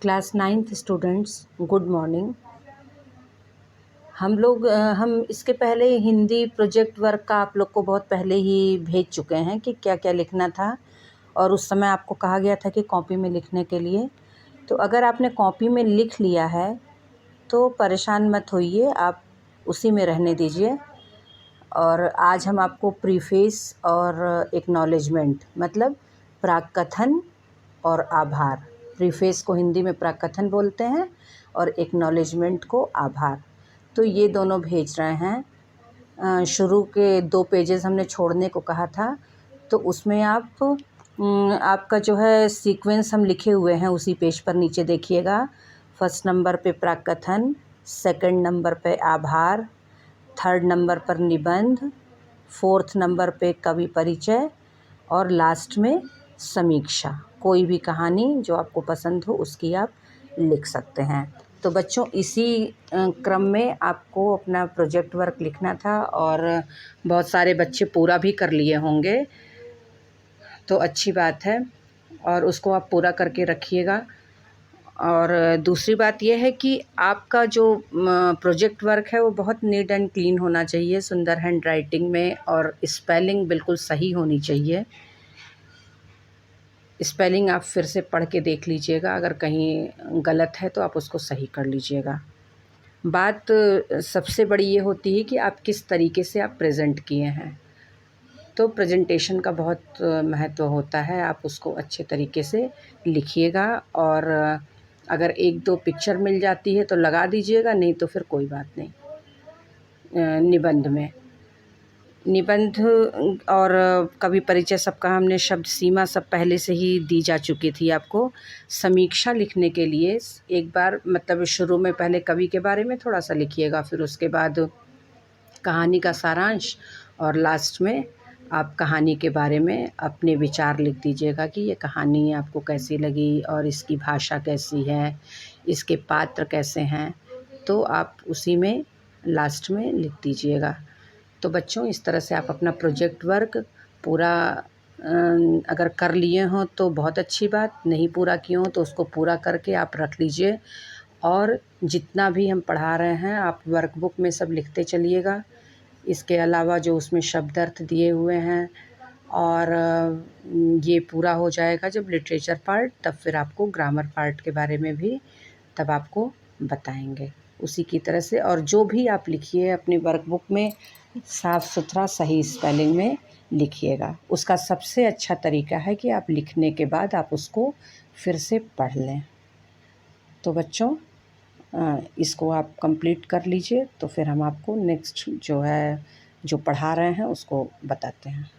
Class 9th students, good morning. हम इसके पहले हिंदी प्रोजेक्ट वर्क का आप लोग को बहुत पहले ही भेज चुके हैं कि क्या क्या लिखना था, और उस समय आपको कहा गया था कि कॉपी में लिखने के लिए। तो अगर आपने कॉपी में लिख लिया है तो परेशान मत होइए, आप उसी में रहने दीजिए। और आज हम आपको प्रीफेस और एक्नॉलेजमेंट मतलब प्राक कथन और आभार, प्रीफेस को हिंदी में प्राक कथन बोलते हैं और एक्नॉलेजमेंट को आभार, तो ये दोनों भेज रहे हैं। शुरू के 2 पेजेस हमने छोड़ने को कहा था, तो उसमें आपका जो है सीक्वेंस हम लिखे हुए हैं उसी पेज पर नीचे देखिएगा। फर्स्ट नंबर पे प्राक कथन, सेकंड नंबर पे आभार, थर्ड नंबर पर निबंध, फोर्थ नंबर पे कवि परिचय और लास्ट में समीक्षा। कोई भी कहानी जो आपको पसंद हो उसकी आप लिख सकते हैं। तो बच्चों, इसी क्रम में आपको अपना प्रोजेक्ट वर्क लिखना था और बहुत सारे बच्चे पूरा भी कर लिए होंगे, तो अच्छी बात है और उसको आप पूरा करके रखिएगा। और दूसरी बात यह है कि आपका जो प्रोजेक्ट वर्क है वो बहुत नीट एंड क्लीन होना चाहिए, सुंदर हैंड राइटिंग में, और स्पेलिंग बिल्कुल सही होनी चाहिए। स्पेलिंग आप फिर से पढ़ के देख लीजिएगा, अगर कहीं गलत है तो आप उसको सही कर लीजिएगा। बात सबसे बड़ी ये होती है कि आप किस तरीके से आप प्रेजेंट किए हैं, तो प्रेजेंटेशन का बहुत महत्व होता है। आप उसको अच्छे तरीके से लिखिएगा, और अगर 1-2 पिक्चर मिल जाती है तो लगा दीजिएगा, नहीं तो फिर कोई बात नहीं। निबंध और कवि परिचय सबका हमने शब्द सीमा सब पहले से ही दी जा चुकी थी आपको। समीक्षा लिखने के लिए एक बार मतलब शुरू में पहले कवि के बारे में थोड़ा सा लिखिएगा, फिर उसके बाद कहानी का सारांश, और लास्ट में आप कहानी के बारे में अपने विचार लिख दीजिएगा कि ये कहानी आपको कैसी लगी और इसकी भाषा कैसी है, इसके पात्र कैसे हैं, तो आप उसी में लास्ट में लिख दीजिएगा। तो बच्चों, इस तरह से आप अपना प्रोजेक्ट वर्क पूरा अगर कर लिए हों तो बहुत अच्छी बात, नहीं पूरा किए हों तो उसको पूरा करके आप रख लीजिए। और जितना भी हम पढ़ा रहे हैं आप वर्कबुक में सब लिखते चलिएगा। इसके अलावा जो उसमें शब्द अर्थ दिए हुए हैं, और ये पूरा हो जाएगा जब लिटरेचर पार्ट, तब फिर आपको ग्रामर पार्ट के बारे में भी तब आपको बताएंगे उसी की तरह से। और जो भी आप लिखिए अपनी वर्कबुक में साफ़ सुथरा सही स्पेलिंग में लिखिएगा। उसका सबसे अच्छा तरीका है कि आप लिखने के बाद आप उसको फिर से पढ़ लें। तो बच्चों, इसको आप कंप्लीट कर लीजिए, तो फिर हम आपको नेक्स्ट जो है जो पढ़ा रहे हैं उसको बताते हैं।